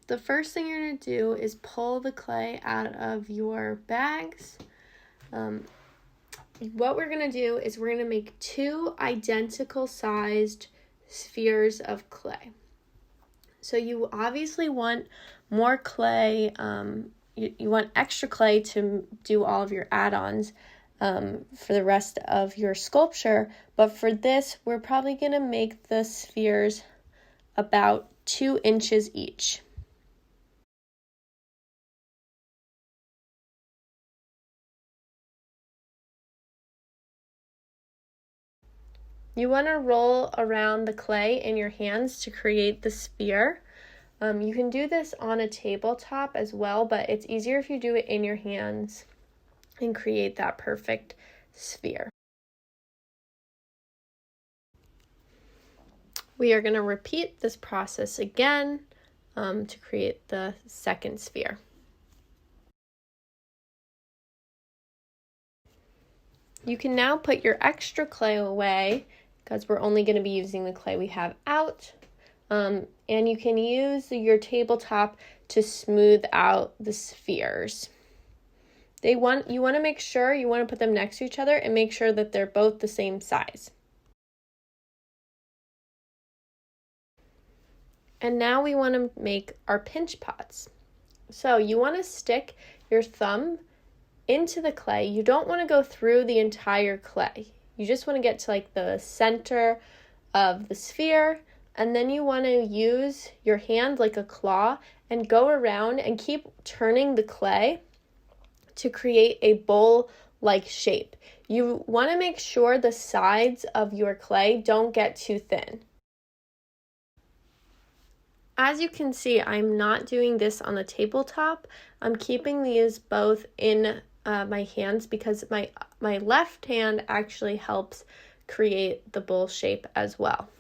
The first thing you're going to do is pull the clay out of your bags. What we're going to do is we're going to make 2 identical sized spheres of clay. So you obviously want more clay, you want extra clay to do all of your add-ons for the rest of your sculpture, but for this, we're probably going to make the spheres about 2 inches each. You want to roll around the clay in your hands to create the sphere. You can do this on a tabletop as well, but it's easier if you do it in your hands and create that perfect sphere. We are going to repeat this process again to create the second sphere. You can now put your extra clay away because we're only going to be using the clay we have out. And you can use your tabletop to smooth out the spheres. You want to make sure you want to put them next to each other and make sure that they're both the same size. And now we want to make our pinch pots. So you want to stick your thumb into the clay. You don't want to go through the entire clay. You just want to get to like the center of the sphere, and then you want to use your hand like a claw and go around and keep turning the clay to create a bowl-like shape. You want to make sure the sides of your clay don't get too thin. As you can see, I'm not doing this on the tabletop. I'm keeping these both in my hands because my left hand actually helps create the bowl shape as well.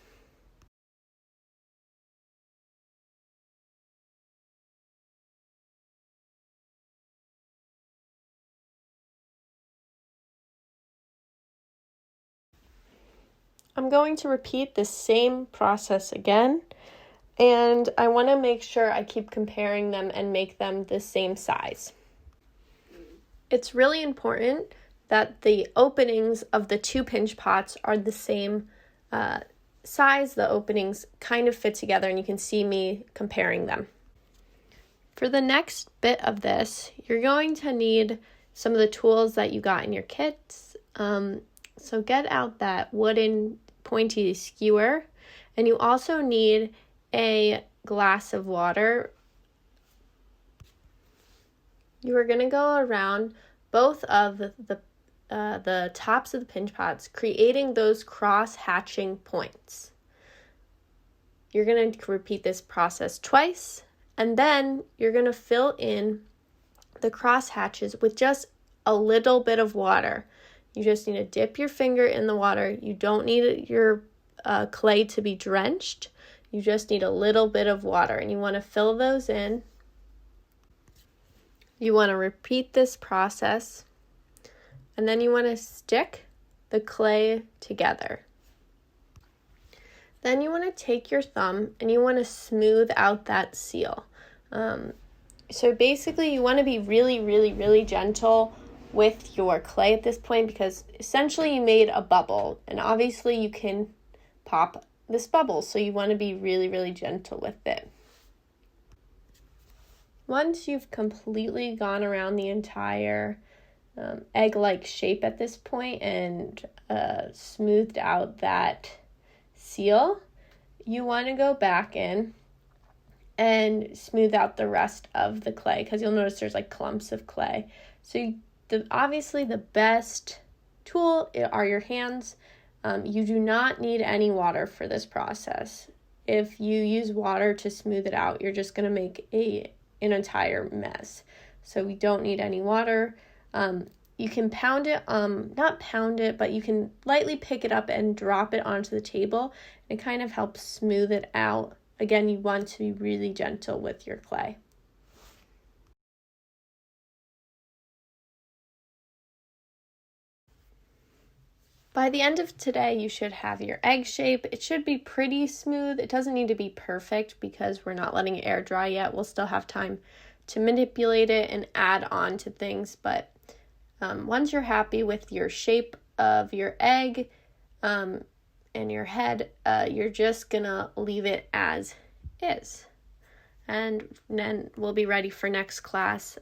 I'm going to repeat the same process again, and I want to make sure I keep comparing them and make them the same size. It's really important that the openings of the 2 pinch pots are the same size. The openings kind of fit together, and you can see me comparing them. For the next bit of this, you're going to need some of the tools that you got in your kits. So get out that wooden pointy skewer, and you also need a glass of water. You are going to go around both of the tops of the pinch pots, creating those cross-hatching points. You're going to repeat this process twice, and then you're going to fill in the cross hatches with just a little bit of water. You just need to dip your finger in the water. You don't need your clay to be drenched. You just need a little bit of water, and you want to fill those in. You want to repeat this process, and then you want to stick the clay together. Then you want to take your thumb and you want to smooth out that seal. So basically you want to be really, really, really gentle with your clay at this point because essentially you made a bubble, and obviously you can pop this bubble, so you want to be really, really gentle with it. Once you've completely gone around the entire egg-like shape at this point and smoothed out that seal, you want to go back in and smooth out the rest of the clay because you'll notice there's like clumps of clay. So obviously the best tool are your hands. You do not need any water for this process. If you use water to smooth it out, you're just going to make an entire mess. So we don't need any water. You can pound it, not pound it, but you can lightly pick it up and drop it onto the table. It kind of helps smooth it out. Again, you want to be really gentle with your clay. By the end of today, you should have your egg shape. It should be pretty smooth. It doesn't need to be perfect because we're not letting it air dry yet. We'll still have time to manipulate it and add on to things, but once you're happy with your shape of your egg and your head, you're just gonna leave it as is. And then we'll be ready for next class,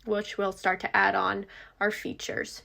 which we'll start to add on our features.